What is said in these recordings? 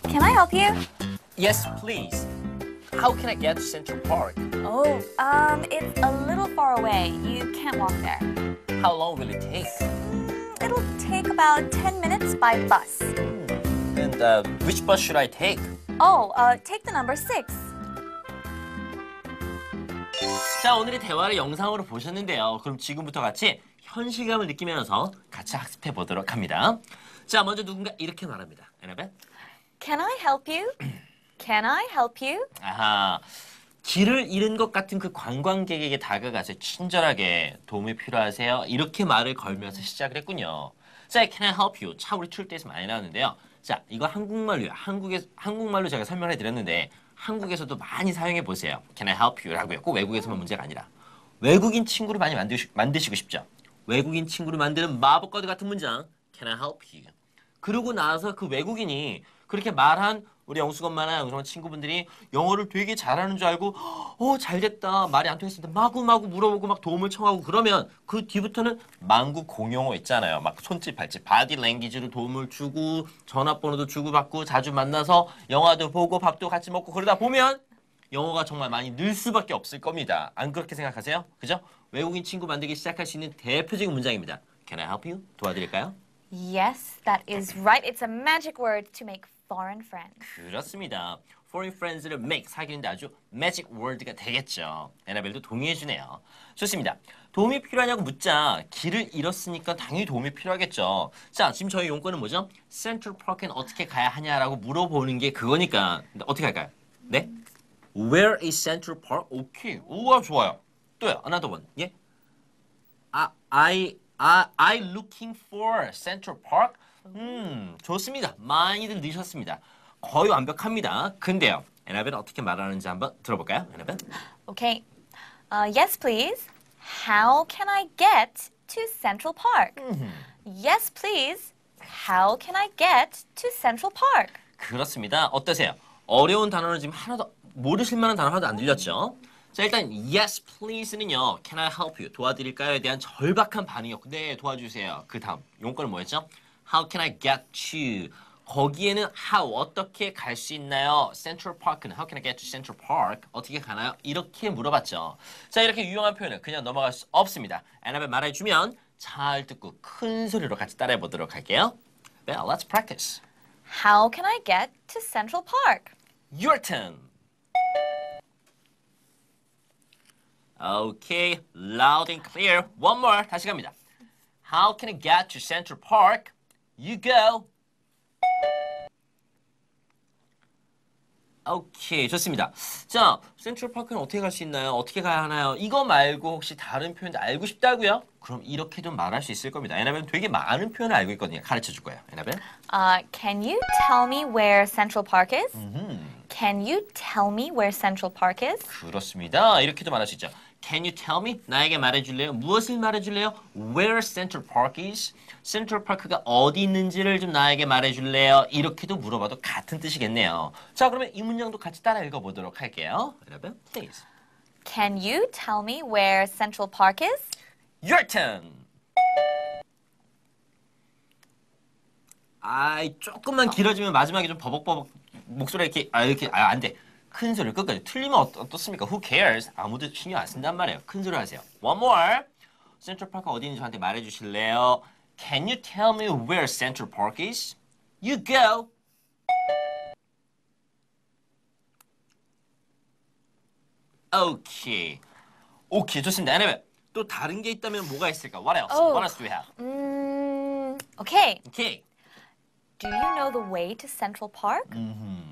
Can I help you? Yes, please. How can I get to Central Park? Oh, it's a little far away. You can't walk there. How long will it take? It'll take about 10 minutes by bus. And which bus should I take? Oh, take the number 6. 자, 오늘의 대화를 영상으로 보셨는데요. 그럼 지금부터 같이 현실감을 느끼면서 같이 학습해 보도록 합니다. 자, 먼저 누군가 이렇게 말합니다. 에나벨? Can I help you? Can I help you? 아하, 길을 잃은 것 같은 그 관광객에게 다가가서 친절하게 도움이 필요하세요? 이렇게 말을 걸면서 시작을 했군요. 자, Can I help you? 차 우리 출 때에서 많이 나왔는데요. 자, 이거 한국말로요. 한국말로 제가 설명을 해드렸는데 한국에서도 많이 사용해 보세요. Can I help you? 라고요. 꼭 외국에서만 문제가 아니라. 외국인 친구를 많이 만드시고 싶죠? 외국인 친구를 만드는 마법과도 같은 문장. Can I help you? 그러고 나서 그 외국인이 그렇게 말한 우리 영숙 엄마나 영숙 엄마 친구분들이 영어를 되게 잘하는 줄 알고 잘됐다 말이 안 통했을 때 마구마구 물어보고 막 도움을 청하고 그러면 그 뒤부터는 만국 공용어 있잖아요. 막 손짓 발짓 바디 랭귀지로 도움을 주고 전화번호도 주고받고 자주 만나서 영화도 보고 밥도 같이 먹고 그러다 보면 영어가 정말 많이 늘 수밖에 없을 겁니다. 안 그렇게 생각하세요? 그죠? 외국인 친구 만들기 시작할 수 있는 대표적인 문장입니다. Can I help you? 도와드릴까요? Yes, that is right. It's a magic word to make foreign friends. 그렇습니다. Foreign friends를 make, 사귀는데 아주 magic word가 되겠죠. 에나벨도 동의해주네요. 좋습니다. 도움이 필요하냐고 묻자 길을 잃었으니까 당연히 도움이 필요하겠죠. 자, 지금 저희 용건은 뭐죠? Central Park엔 어떻게 가야 하냐라고 물어보는 게 그거니까 어떻게 할까요? 네? Where is Central Park? 오케이. 우와, 좋아요. 또요. Another one. 예? I looking for Central Park? 좋습니다. 많이들 넣으셨습니다. 거의 완벽합니다. 근데요, 에나벨은 어떻게 말하는지 한번 들어볼까요? 에나벨? Okay. Yes, please. How can I get to Central Park? Yes, please. How can I get to Central Park? 그렇습니다. 어떠세요? 어려운 단어는 지금 하나도 모르실 만한 단어 하나도 안 들렸죠? 자, 일단 yes, please는요. Can I help you? 도와드릴까요?에 대한 절박한 반응이었고 네, 도와주세요. 그 다음 용건은 뭐였죠? How can I get to? 거기에는 how, 어떻게 갈 수 있나요? Central Park는 how can I get to Central Park? 어떻게 가나요? 이렇게 물어봤죠. 자, 이렇게 유용한 표현을 그냥 넘어갈 수 없습니다. 에나벨 말해주면 잘 듣고 큰 소리로 같이 따라해 보도록 할게요. Well, let's practice. How can I get to Central Park? Your turn. Okay, loud and clear. One more. 다시 갑니다. How can I get to Central Park? You go. 오케이, 좋습니다. 자, 센트럴 파크는 어떻게 갈 수 있나요? 어떻게 가야 하나요? 이거 말고 혹시 다른 표현도 알고 싶다고요? 그럼 이렇게도 말할 수 있을 겁니다. 에나벨은 되게 많은 표현을 알고 있거든요. 가르쳐 줄 거예요. 에나벨? Can you tell me where Central Park is? Can you tell me where Central Park is? 그렇습니다. 이렇게도 말할 수 있죠. Can you tell me? 나에게 말해줄래요? 무엇을 말해줄래요? Where Central Park is? 센트럴 파크가 어디 있는지를 좀 나에게 말해줄래요? 이렇게도 물어봐도 같은 뜻이겠네요. 자, 그러면 이 문장도 같이 따라 읽어보도록 할게요. 여러분, please. Can you tell me where Central Park is? Your turn. 아이, 조금만 길어지면 마지막에 좀 버벅버벅 목소리 이렇게 안 돼. 큰 소리 끝까지. 틀리면 어떻습니까? Who cares? 아무도 신경 안 쓴단 말이에요. 큰 소리 하세요. One more. 센트럴 파크 어디 있는지 저한테 말해주실래요? Can you tell me where Central Park is? You go. 오케이. 오케이, 좋습니다. 에나벨, 또 다른 게 있다면 뭐가 있을까? What else? Oh. What else do we have? Okay. 오케이. Do you know the way to Central Park?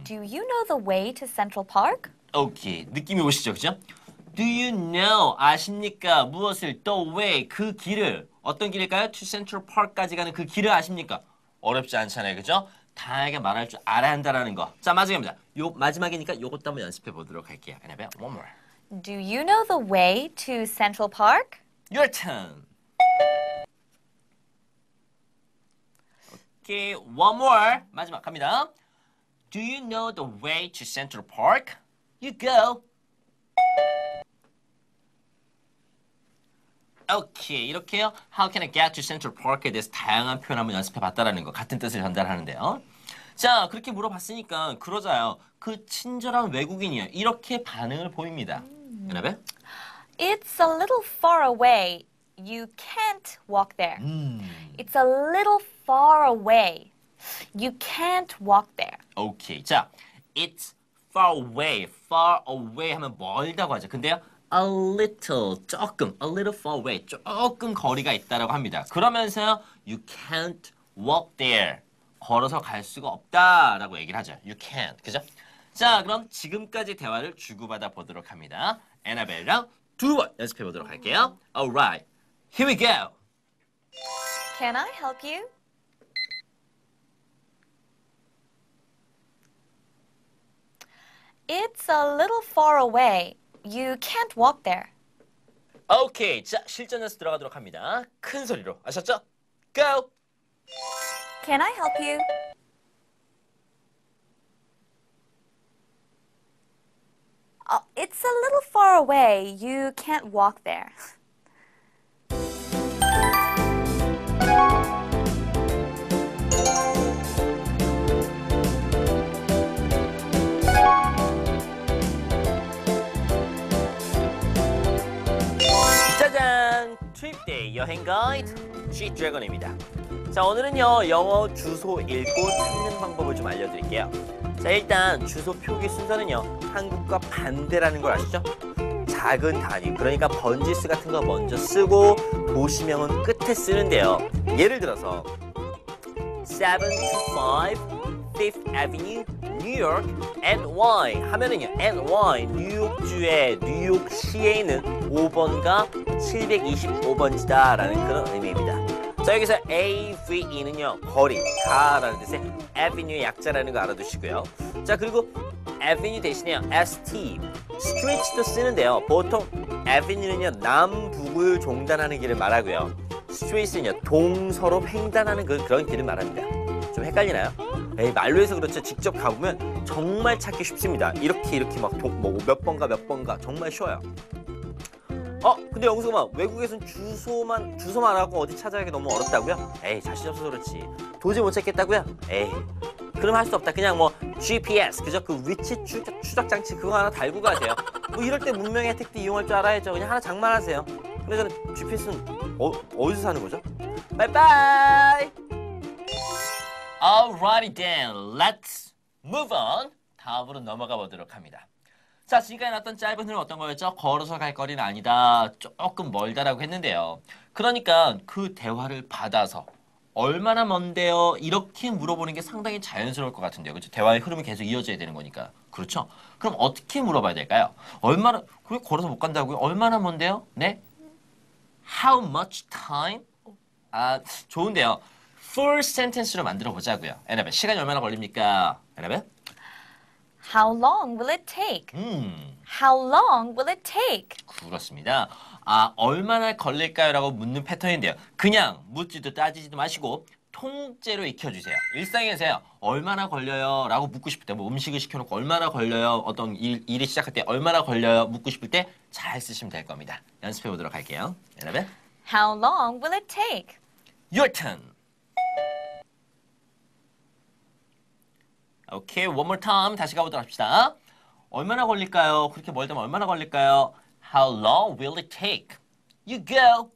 Do you know the way to Central Park? 오케이. 느낌이 오시죠, 그죠? Do you know? 아십니까? 무엇을? The way. 그 길을. 어떤 길일까요? To Central Park까지 가는 그 길을 아십니까? 어렵지 않잖아요, 그죠? 다양하게 말할 줄 알아야 한다는 거. 자, 마지막입니다. 요 마지막이니까 요것도 한번 연습해 보도록 할게요. 에나벨, one more. Do you know the way to Central Park? Your turn. 오케이, one more. 마지막 갑니다. Do you know the way to Central Park? You go. 오케이. 이렇게요. How can I get to Central Park에 대해서 다양한 표현 한번 연습해 봤다라는 거. 같은 뜻을 전달하는데요. 자, 그렇게 물어봤으니까 그러자요. 그 친절한 외국인이요. 이렇게 반응을 보입니다. 여러분? It's a little far away. You can't walk there. It's a little far away. You can't walk there. 오케이. 자, it's far away. far away 하면 멀다고 하죠. 근데요. a little, 조금, a little far away. 조금 거리가 있다라고 합니다. 그러면서요. you can't walk there. 걸어서 갈 수가 없다라고 얘기를 하죠. You can't. 그죠? 자, 그럼 지금까지 대화를 주고받아 보도록 합니다. 에나벨랑 두 번 연습해 보도록 할게요. Alright. Here we go. Can I help you? It's a little far away. You can't walk there. 오케이. 자, 실전 연습 들어가도록 합니다. 큰 소리로. 아셨죠? Go. Can I help you? It's a little far away. You can't walk there. 짜잔! 트립데이 여행 가이드 G드래곤입니다. 자, 오늘은요 영어 주소 읽고 찾는 방법을 좀 알려드릴게요. 자, 일단 주소 표기 순서는요 한국과 반대라는 걸 아시죠? 작은 단위, 그러니까 번지수 같은 거 먼저 쓰고 도시명은 끝에 쓰는데요. 예를 들어서 725 Fifth Avenue, New York, NY 하면은요 NY 뉴욕주의 뉴욕시에 있는 5번가 725번지다라는 그런 의미입니다. 자, 여기서 AVE는요 거리, 가라는 뜻의 Avenue의 약자라는 거 알아두시고요. 자, 그리고 Avenue 대신에요 ST, Streets도 쓰는데요. 보통 Avenue는요 남북을 종단하는 길을 말하고요. Streets는요 동서로 횡단하는 그런 길을 말합니다. 좀 헷갈리나요? 에이, 말로 해서 그렇죠. 직접 가보면 정말 찾기 쉽습니다. 이렇게 막 몇 번가 정말 쉬워요. 근데 영수가 외국에선 주소만 하고 어디 찾아가기 너무 어렵다고요? 에이, 자신 없어서 그렇지. 도저히 못 찾겠다고요? 에이, 그럼 할 수 없다. 그냥 뭐 GPS, 그죠? 그 위치 추적 장치 그거 하나 달고 가세요. 뭐 이럴 때 문명의 혜택도 이용할 줄 알아야죠. 그냥 하나 장만하세요. 근데 저는 GPS는 어디서 사는 거죠? 바이바이! Alrighty then, let's move on. 다음으로 넘어가 보도록 합니다. 자, 지금까지 나왔던 짧은 흐름 어떤 거였죠? 걸어서 갈 거리는 아니다. 조금 멀다라고 했는데요. 그러니까 그 대화를 받아서 얼마나 먼데요? 이렇게 물어보는 게 상당히 자연스러울 것 같은데요. 그렇죠? 대화의 흐름이 계속 이어져야 되는 거니까. 그렇죠? 그럼 어떻게 물어봐야 될까요? 그게 걸어서 못 간다고요? 얼마나 먼데요? 네? How much time? 아, 좋은데요. full sentence로 만들어 보자고요. 에나벨, 시간이 얼마나 걸립니까? 에나벨? How long will it take? How long will it take? 그렇습니다. 얼마나 걸릴까요? 라고 묻는 패턴인데요. 그냥 묻지도 따지지도 마시고 통째로 익혀주세요. 일상에서요. 얼마나 걸려요? 라고 묻고 싶을 때, 뭐 음식을 시켜놓고 얼마나 걸려요? 어떤 일이 시작할 때 얼마나 걸려요? 묻고 싶을 때 잘 쓰시면 될 겁니다. 연습해 보도록 할게요. 에나벨? How long will it take? Your turn. 오케이, one more time. 다시 가보도록 합시다. 얼마나 걸릴까요? 그렇게 멀다면 얼마나 걸릴까요? How long will it take? You go.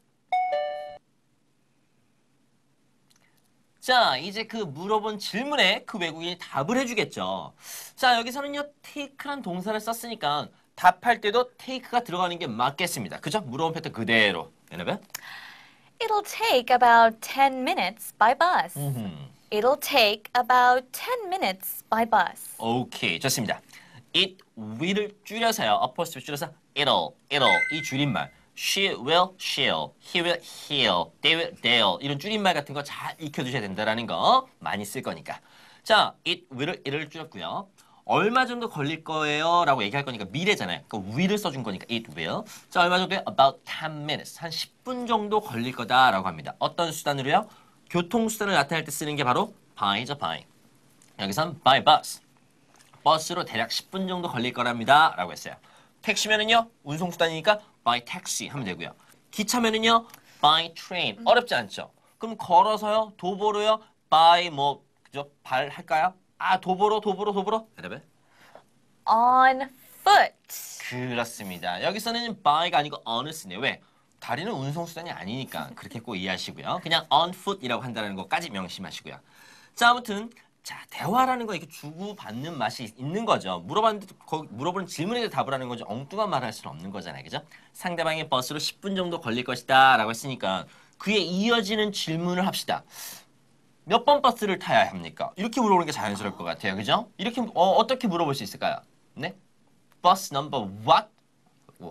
자, 이제 그 물어본 질문에 그 외국인이 답을 해주겠죠. 자, 여기서는요, take란 동사를 썼으니까 답할 때도 take가 들어가는 게 맞겠습니다. 그죠? 물어본 패턴 그대로. 여러분? It'll take about 10 minutes by bus. It'll take about 10 minutes by bus. 오케이, 좋습니다. It will을 줄여서요. apostrophe 줄여서 it'll 이 줄임말. She will, she'll. He will, he'll. They will, they'll. 이런 줄임말 같은 거 잘 익혀두셔야 된다는 거 많이 쓸 거니까. 자, it will을 it'을 줄였고요. 얼마 정도 걸릴 거예요? 라고 얘기할 거니까 미래잖아요. 그러니까 will을 써준 거니까 it will. 자, 얼마 정도요? About 10 minutes. 한 10분 정도 걸릴 거다라고 합니다. 어떤 수단으로요? 교통수단을 나타낼 때 쓰는 게 바로 by죠, by. 여기선 by bus. 버스로 대략 10분 정도 걸릴 거랍니다. 라고 했어요. 택시면은요, 운송수단이니까 by taxi 하면 되고요. 기차면은요, by train. 어렵지 않죠? 그럼 걸어서요, 도보로요, by 뭐, 그죠? 발 할까요? 아, 도보로. 여러분. On foot. 그렇습니다. 여기서는 by가 아니고 on을 쓰네요. 왜? 다리는 운송수단이 아니니까 그렇게 꼭 이해하시고요. 그냥 on foot이라고 한다는 것까지 명심하시고요. 자, 아무튼 자, 대화라는 거 이렇게 주고받는 맛이 있는 거죠. 물어보는 질문에 답을 하는 거죠. 엉뚱한 말을 할 수는 없는 거잖아요. 그죠? 상대방의 버스로 10분 정도 걸릴 것이다 라고 했으니까 그에 이어지는 질문을 합시다. 몇 번 버스를 타야 합니까? 이렇게 물어보는 게 자연스러울 것 같아요. 그죠? 이렇게 어떻게 물어볼 수 있을까요? 네? 버스 넘버 what?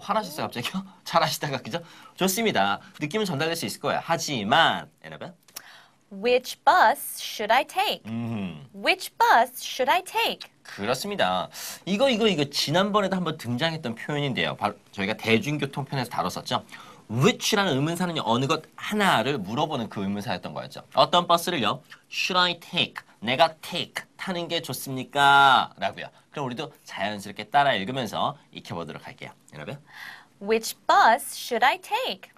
화나셨어요 갑자기요? 잘하시다가 그죠? 좋습니다. 느낌은 전달될 수 있을 거예요. 하지만 여러분 Which bus should I take? Which bus should I take? 그렇습니다. 이거 지난번에도 한번 등장했던 표현인데요. 바로 저희가 대중교통편에서 다뤘었죠. which라는 의문사는요. 어느 것 하나를 물어보는 그 의문사였던 거였죠. 어떤 버스를요. should I take? 내가 take 타는 게 좋습니까? 라고요. 그럼 우리도 자연스럽게 따라 읽으면서 익혀보도록 할게요. 여러분. Which bus should I take?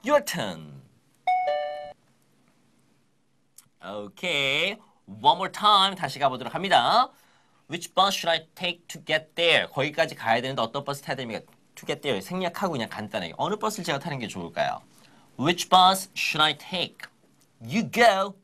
Your turn. Okay. One more time. 다시 가보도록 합니다. Which bus should I take to get there? 거기까지 가야 되는데 어떤 버스 타야 됩니까? To get there. 생략하고 그냥 간단하게. 어느 버스를 제가 타는 게 좋을까요? Which bus should I take? You go.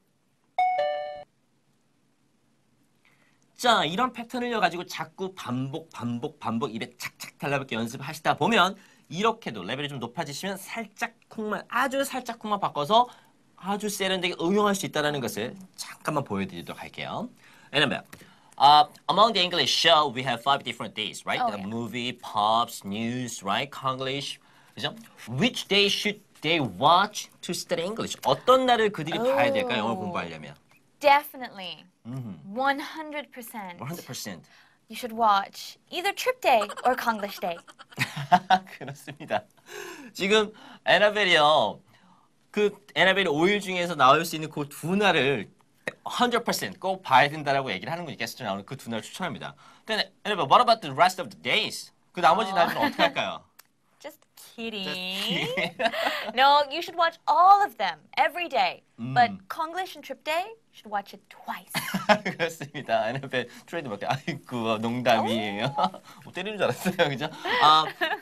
자, 이런 패턴을 가지고 자꾸 반복 입에 착착 달라붙게 연습하시다 보면 이렇게도 레벨이 좀 높아지시면 살짝 쿵만 아주 살짝 쿵만 바꿔서 아주 세련되게 응용할 수 있다는 것을 잠깐만 보여드리도록 할게요. Remember, among the English show, we have 5 different days, right? Oh, The yeah. movie, pops, news, right? Konglish, 그죠? Which day should they watch to study English? 어떤 날을 그들이 봐야 될까요? 영어 공부하려면. Definitely. 100%. 100%. You should watch either Trip Day or Konglish Day. 그렇습니다. 지금 에나벨이요. 그 에나벨 5일 중에서 나올 수 있는 그 두 날을 100%꼭 봐야 된다라고 얘기를 하는 거니까 게스트 나오는 그 두 날 추천합니다. 근데 에나벨, what about the rest of the days? 그 나머지 날은 어떻게 할까요? Just kidding. No, you should watch all of them every day. But Konglish and Trip Day, you should watch it twice. 그렇습니다. 에나벨 트레이드마크. 아이고 농담이에요. 때리는 줄 알았어요, 그죠?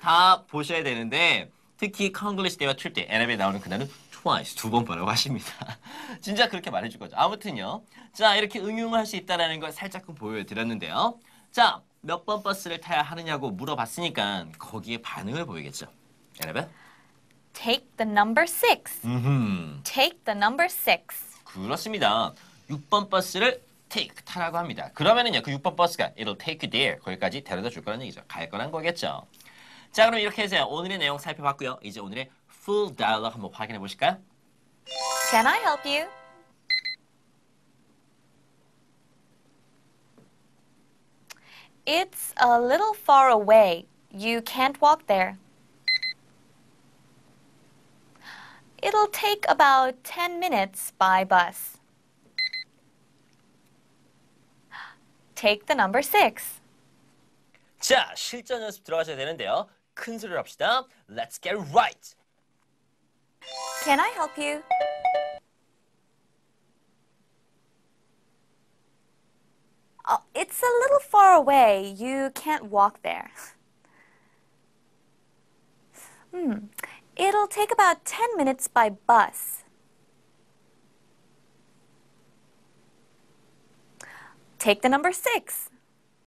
다 보셔야 되는데 특히 콩글리시 데이와 트립 데이, 에나벨 나오는 그날은 twice, 2번 보라고 하십니다. 진짜 그렇게 말해줄 거죠. 아무튼요. 자, 이렇게 응용을 할 수 있다는 걸 살짝 보여드렸는데요. 자, 몇 번 버스를 타야 하느냐고 물어봤으니까 거기에 반응을 보이겠죠. 여러분? Take the number 6. Take the number 6. 그렇습니다. 6번 버스를 take, 타라고 합니다. 그러면은요, 그 6번 버스가 it'll take you there. 거기까지 데려다 줄 거라는 얘기죠. 갈 거란 거겠죠. 자, 그럼 이렇게 해서 오늘의 내용 살펴봤고요. 이제 오늘의 full dialogue 한번 확인해 보실까요? Can I help you? It's a little far away. You can't walk there. It'll take about 10 minutes by bus. Take the number 6. 자, 실전 연습 들어가셔야 되는데요. 큰 소리로 합시다. Let's get right. Can I help you? Oh, it's a little far away. You can't walk there. It'll take about 10 minutes by bus. Take the number 6.